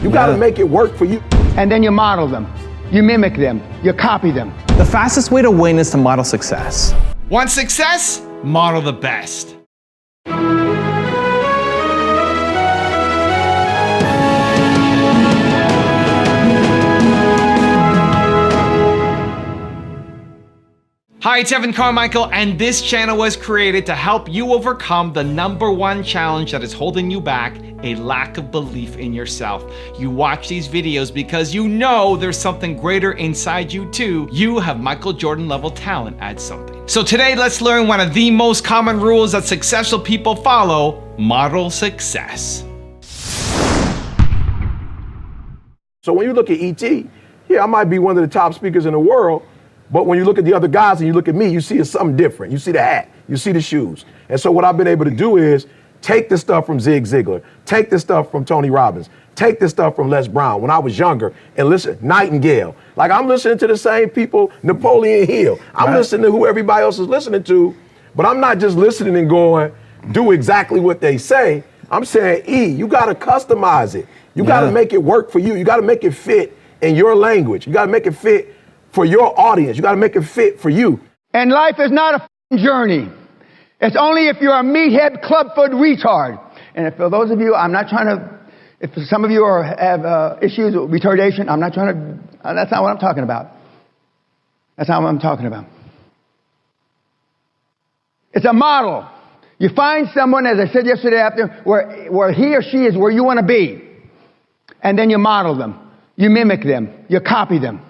You gotta make it work for you. And then you model them. You mimic them. You copy them. The fastest way to win is to model success. Want success? Model the best. Hi, it's Evan Carmichael, and this channel was created to help you overcome the #1 challenge that is holding you back, a lack of belief in yourself. You watch these videos because you know there's something greater inside you too. You have Michael Jordan level talent at something. So today, let's learn one of the most common rules that successful people follow: model success. So when you look at E.T., yeah, I might be one of the top speakers in the world, but when you look at the other guys and you look at me, you see it's something different. You see the hat, you see the shoes. And so what I've been able to do is take the stuff from Zig Ziglar, take the stuff from Tony Robbins, take the stuff from Les Brown when I was younger, and listen, Nightingale. Like, I'm listening to the same people, Napoleon Hill. I'm listening to who everybody else is listening to, but I'm not just listening and going, do exactly what they say. I'm saying, you gotta customize it. You gotta make it work for you. You gotta make it fit in your language. You gotta make it fit for your audience. You gotta make it fit for you. And life is not a journey. It's only if you're a meathead, clubfoot retard. And if for those of you, I'm not trying to, if some of you have issues with retardation, I'm not trying to, that's not what I'm talking about. That's not what I'm talking about. It's a model. You find someone, as I said yesterday after, where he or she is where you want to be. And then you model them. You mimic them. You copy them.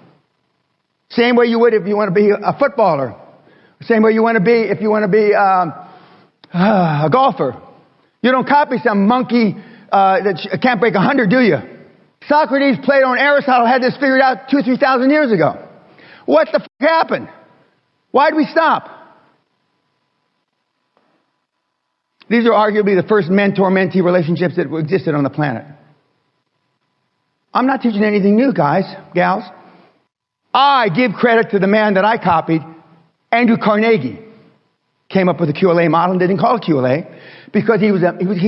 Same way you would if you want to be a footballer. Same way you want to be if you want to be a golfer. You don't copy some monkey that can't break 100, do you? Socrates, Plato, and Aristotle had this figured out 2,000 or 3,000 years ago. What the f*** happened? Why did we stop? These are arguably the first mentor-mentee relationships that existed on the planet. I'm not teaching anything new, guys, gals. I give credit to the man that I copied, Andrew Carnegie. Came up with the QLA model and didn't call it QLA because he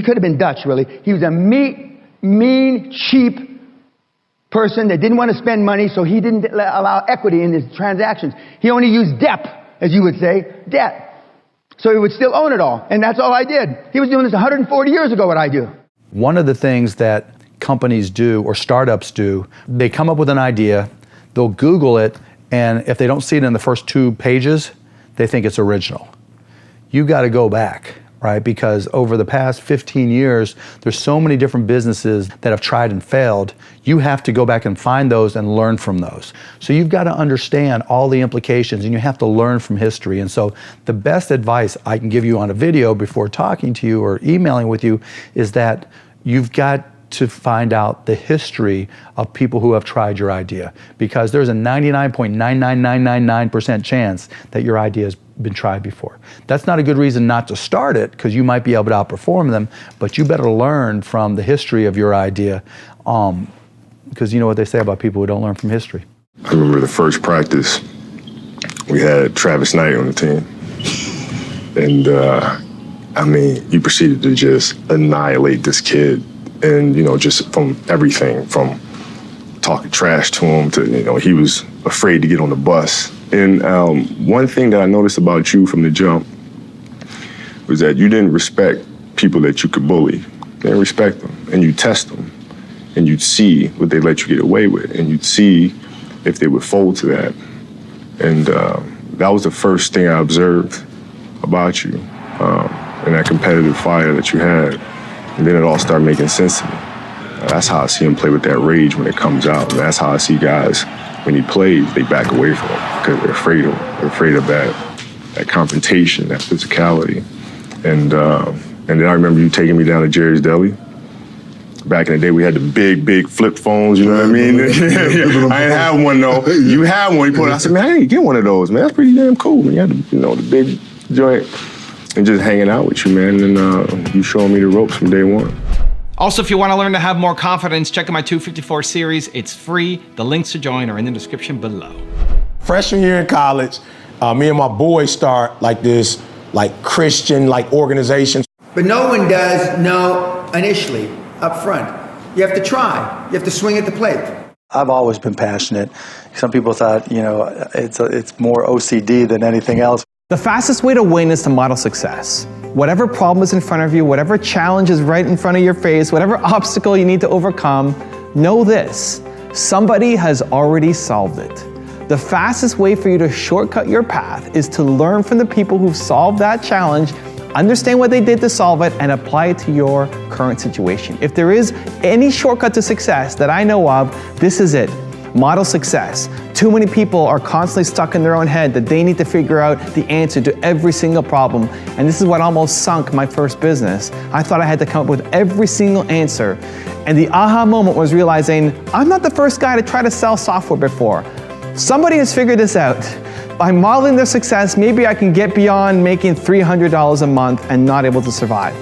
could have been Dutch, really. He was a mean, cheap person that didn't want to spend money, so he didn't allow equity in his transactions. He only used debt, as you would say, debt. So he would still own it all, and that's all I did. He was doing this 140 years ago, what I do. One of the things that companies do or startups do, they come up with an idea, they'll Google it, and if they don't see it in the first 2 pages, they think it's original. You got to go back, right? Because over the past 15 years, there's so many different businesses that have tried and failed. You have to go back and find those and learn from those. So you've got to understand all the implications and you have to learn from history. And so the best advice I can give you on a video before talking to you or emailing with you is that you've got to find out the history of people who have tried your idea, because there's a 99.99999% chance that your idea has been tried before. That's not a good reason not to start it, because you might be able to outperform them, but you better learn from the history of your idea, because you know what they say about people who don't learn from history. I remember the first practice, we had Travis Knight on the team, and I mean, he proceeded to just annihilate this kid. And, you know, just from everything, from talking trash to him to, you know, he was afraid to get on the bus. And one thing that I noticed about you from the jump was that you didn't respect people that you could bully. You didn't respect them. And you test them. And you'd see what they let you get away with. And you'd see if they would fold to that. And that was the first thing I observed about you, and that competitive fire that you had. And then it all started making sense to me. That's how I see him play with that rage when it comes out. And that's how I see guys, when he plays, they back away from him because they're afraid of him. They're afraid of that confrontation, that physicality. And then I remember you taking me down to Jerry's Deli. Back in the day, we had the big flip phones, you know what I mean? I didn't have one, though. You had one. You put it. I said, man, I didn't get one of those, man. That's pretty damn cool. You had, the big joint. And just hanging out with you, man, and you showing me the ropes from day one. Also, if you want to learn to have more confidence, check out my 254 series. It's free. The links to join are in the description below. Freshman year in college, me and my boys start this Christian organization. But no one does know initially, up front, You have to try. You have to swing at the plate. I've always been passionate. Some people thought, it's more OCD than anything else. The fastest way to win is to model success. Whatever problem is in front of you, whatever challenge is right in front of your face, whatever obstacle you need to overcome, know this: somebody has already solved it. The fastest way for you to shortcut your path is to learn from the people who've solved that challenge, understand what they did to solve it, and apply it to your current situation. If there is any shortcut to success that I know of, this is it. Model success. Too many people are constantly stuck in their own head that they need to figure out the answer to every single problem. And this is what almost sunk my first business. I thought I had to come up with every single answer. And the aha moment was realizing I'm not the first guy to try to sell software before. Somebody has figured this out. By modeling their success, maybe I can get beyond making $300 a month and not able to survive,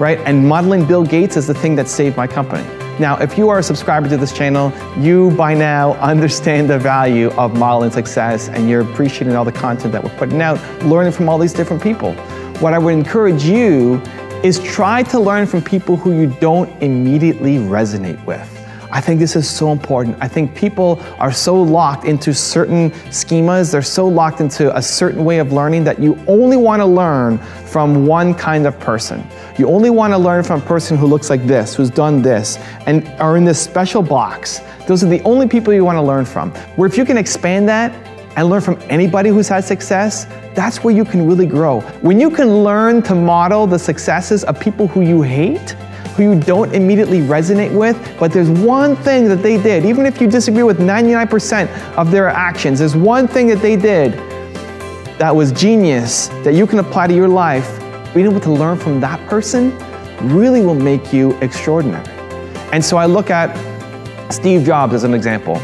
right? And modeling Bill Gates is the thing that saved my company. Now, if you are a subscriber to this channel, you by now understand the value of modeling success and you're appreciating all the content that we're putting out, learning from all these different people. What I would encourage you is try to learn from people who you don't immediately resonate with. I think this is so important. I think people are so locked into certain schemas, they're so locked into a certain way of learning that you only want to learn from one kind of person. You only want to learn from a person who looks like this, who's done this, and are in this special box. Those are the only people you want to learn from. Where if you can expand that and learn from anybody who's had success, that's where you can really grow. When you can learn to model the successes of people who you hate, who you don't immediately resonate with, but there's one thing that they did, even if you disagree with 99% of their actions, there's one thing that they did that was genius that you can apply to your life. Being able to learn from that person really will make you extraordinary. And so I look at Steve Jobs as an example.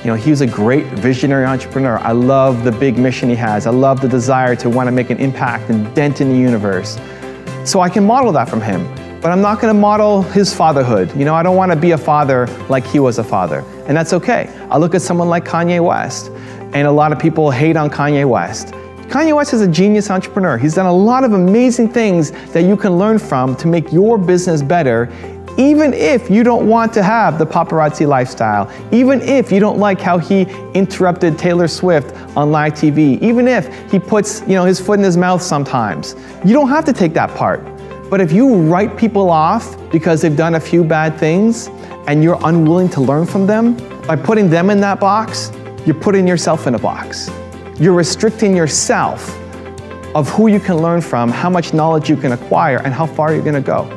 He was a great visionary entrepreneur. I love the big mission he has. I love the desire to want to make an impact and dent in the universe. So I can model that from him. But I'm not going to model his fatherhood. I don't want to be a father like he was a father. And that's okay. I look at someone like Kanye West, and a lot of people hate on Kanye West. Kanye West is a genius entrepreneur. He's done a lot of amazing things that you can learn from to make your business better, even if you don't want to have the paparazzi lifestyle, even if you don't like how he interrupted Taylor Swift on live TV, even if he puts his foot in his mouth sometimes. You don't have to take that part. But if you write people off because they've done a few bad things and you're unwilling to learn from them, by putting them in that box, you're putting yourself in a box. You're restricting yourself of who you can learn from, how much knowledge you can acquire, and how far you're gonna go.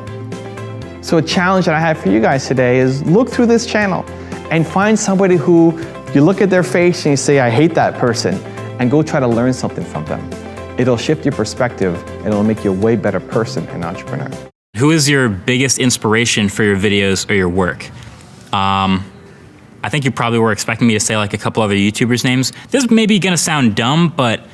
So a challenge that I have for you guys today is look through this channel and find somebody who you look at their face and you say, I hate that person, and go try to learn something from them. It'll shift your perspective and it'll make you a way better person and entrepreneur. Who is your biggest inspiration for your videos or your work? I think you probably were expecting me to say like a couple other YouTubers' names. This may be gonna sound dumb, but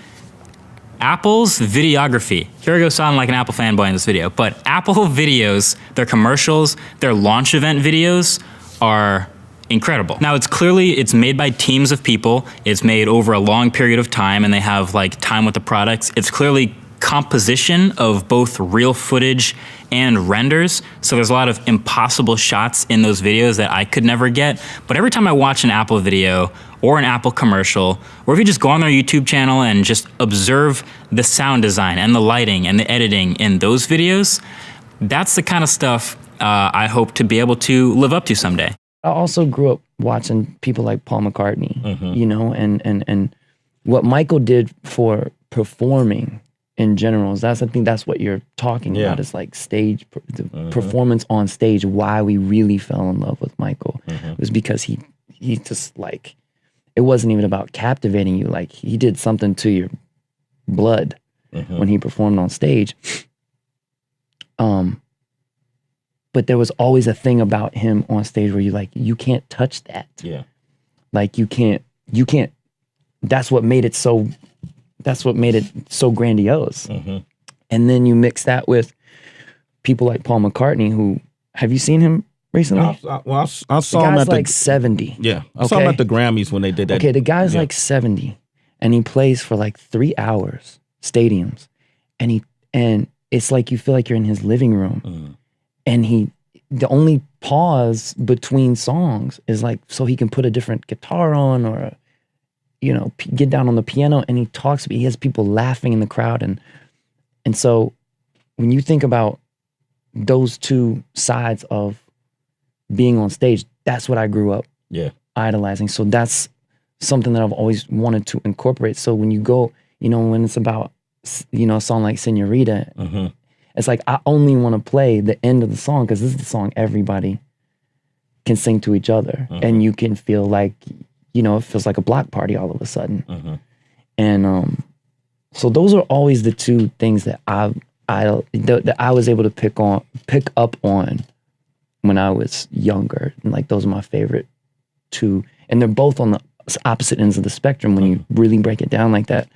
Apple's videography. Here I go sounding like an Apple fanboy in this video, but Apple videos, their commercials, their launch event videos are incredible. Now it's made by teams of people. It's made over a long period of time and they have like time with the products. It's clearly composition of both real footage and renders. So there's a lot of impossible shots in those videos that I could never get. But every time I watch an Apple video or an Apple commercial, or if you just go on their YouTube channel and just observe the sound design and the lighting and the editing in those videos, that's the kind of stuff I hope to be able to live up to someday. I also grew up watching people like Paul McCartney, and what Michael did for performing in general. I think that's what you're talking about, is like stage, performance on stage. Why we really fell in love with Michael was because he just like, it wasn't even about captivating you. Like he did something to your blood when he performed on stage. But there was always a thing about him on stage where you can't touch that. Yeah. Like you can't, that's what made it so grandiose. And then you mix that with people like Paul McCartney, who, have you seen him recently? I saw him at like 70. Yeah. I saw him at the Grammys when they did that. Okay, the guy's like 70 and he plays for like 3 hours, stadiums. And it's like you feel like you're in his living room. And the only pause between songs is like so he can put a different guitar on or get down on the piano, and he talks. He has people laughing in the crowd, and so when you think about those two sides of being on stage, that's what I grew up idolizing. So that's something that I've always wanted to incorporate. So when you go, when it's about a song like Señorita, it's like I only want to play the end of the song because this is the song everybody can sing to each other, and you can feel like, it feels like a block party all of a sudden. And so those are always the two things that I was able to pick up on when I was younger, and like those are my favorite two, and they're both on the opposite ends of the spectrum when you really break it down like that.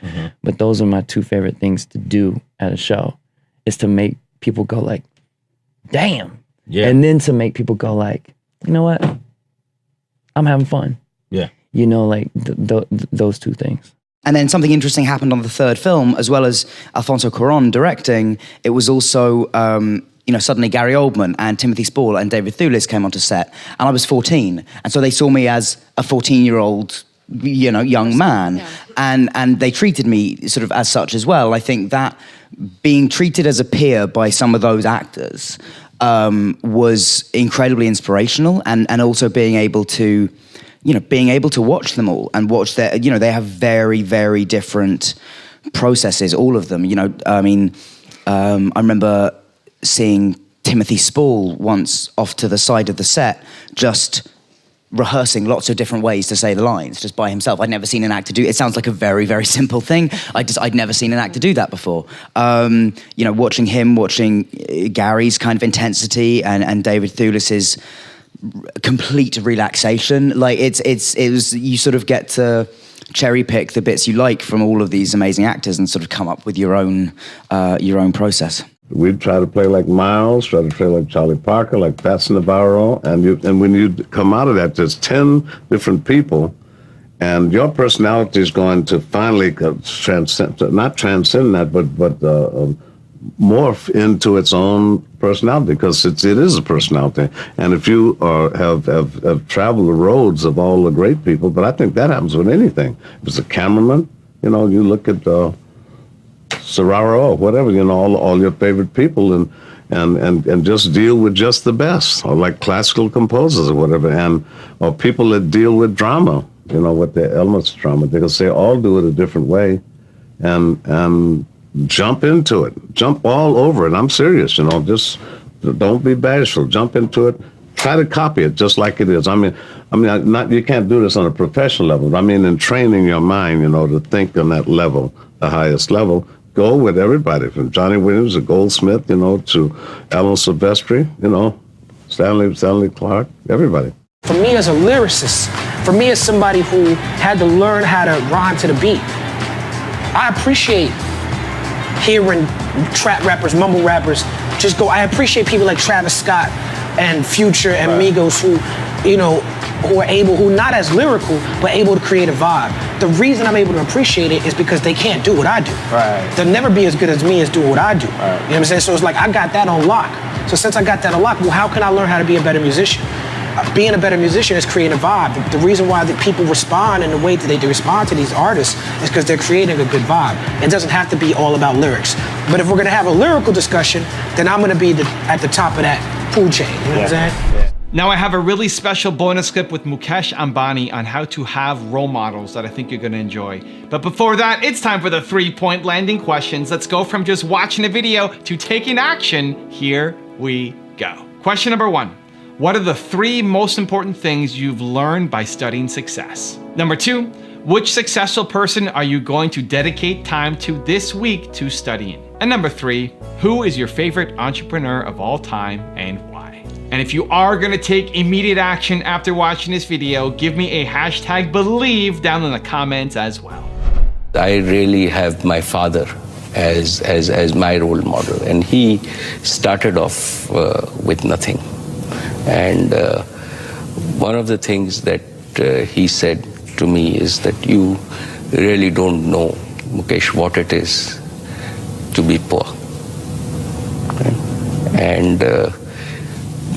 But those are my two favorite things to do at a show, is to make people go like, damn. And then to make people go like, you know what? I'm having fun. Like those two things. And then something interesting happened on the third film, as well as Alfonso Cuarón directing. It was also, suddenly Gary Oldman and Timothy Spall and David Thewlis came onto set, and I was 14. And so they saw me as a 14-year-old, young man. And they treated me sort of as such as well. I think that being treated as a peer by some of those actors was incredibly inspirational, and also being able to watch them all and watch their, they have very, very different processes, all of them. I remember seeing Timothy Spall once off to the side of the set, just rehearsing lots of different ways to say the lines just by himself. I'd never seen an actor do it. Sounds like a very, very simple thing. I'd never seen an actor do that before. Watching him, watching Gary's kind of intensity and David Thewlis's complete relaxation. Like it was, you sort of get to cherry pick the bits you like from all of these amazing actors and sort of come up with your own process. We'd try to play like Miles, try to play like Charlie Parker, like Patsy Navarro, and when you come out of that, there's 10 different people, and your personality is going to finally not transcend that, but morph into its own personality, because it is a personality. And if you have traveled the roads of all the great people, but I think that happens with anything. If it's a cameraman, you look at Serraro, whatever, all your favorite people, and just deal with just the best, or like classical composers or whatever, or people that deal with drama, with the elements of drama. They can say all do it a different way, and jump into it, jump all over it. I'm serious, just don't be bashful, jump into it, try to copy it just like it is. You can't do this on a professional level. In training your mind, to think on that level, the highest level. Go with everybody, from Johnny Williams to Goldsmith, to Alan Silvestri, Stanley Clarke, everybody. For me as a lyricist, for me as somebody who had to learn how to rhyme to the beat, I appreciate hearing trap rappers, mumble rappers just go. I appreciate people like Travis Scott and Future and Migos who are not as lyrical, but able to create a vibe. The reason I'm able to appreciate it is because they can't do what I do. They'll never be as good as me as doing what I do. You know what I'm saying? So it's like, I got that on lock. So since I got that on lock, well, how can I learn how to be a better musician? Being a better musician is creating a vibe. The reason why the people respond in the way that they respond to these artists is because they're creating a good vibe. It doesn't have to be all about lyrics. But if we're gonna have a lyrical discussion, then I'm gonna be at the top of that food chain. You know what I'm saying? Now I have a really special bonus clip with Mukesh Ambani on how to have role models that I think you're gonna enjoy. But before that, it's time for the 3-point landing questions. Let's go from just watching a video to taking action. Here we go. Question number 1. What are the 3 most important things you've learned by studying success? Number 2, which successful person are you going to dedicate time to this week to studying? And number 3, who is your favorite entrepreneur of all time and why? And if you are gonna take immediate action after watching this video, give me a #believe down in the comments as well. I really have my father as my role model, and he started off with nothing. And one of the things that he said to me is that you really don't know, Mukesh, what it is to be poor. Right? And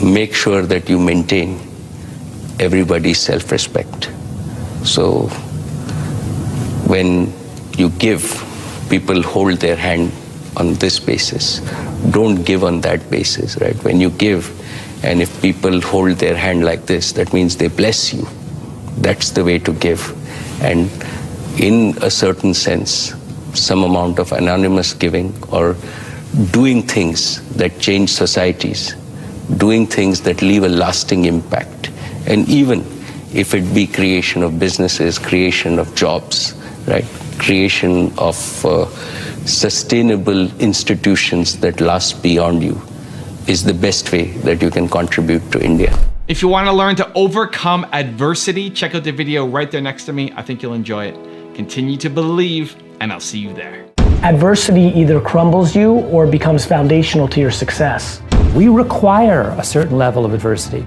make sure that you maintain everybody's self-respect. So when you give, people hold their hand on this basis. Don't give on that basis, right? When you give, and if people hold their hand like this, that means they bless you. That's the way to give. And in a certain sense, some amount of anonymous giving or doing things that change societies, doing things that leave a lasting impact. And even if it be creation of businesses, creation of jobs, right? Creation of sustainable institutions that last beyond you is the best way that you can contribute to India. If you want to learn to overcome adversity, check out the video right there next to me. I think you'll enjoy it. Continue to believe, and I'll see you there. Adversity either crumbles you or becomes foundational to your success. We require a certain level of adversity.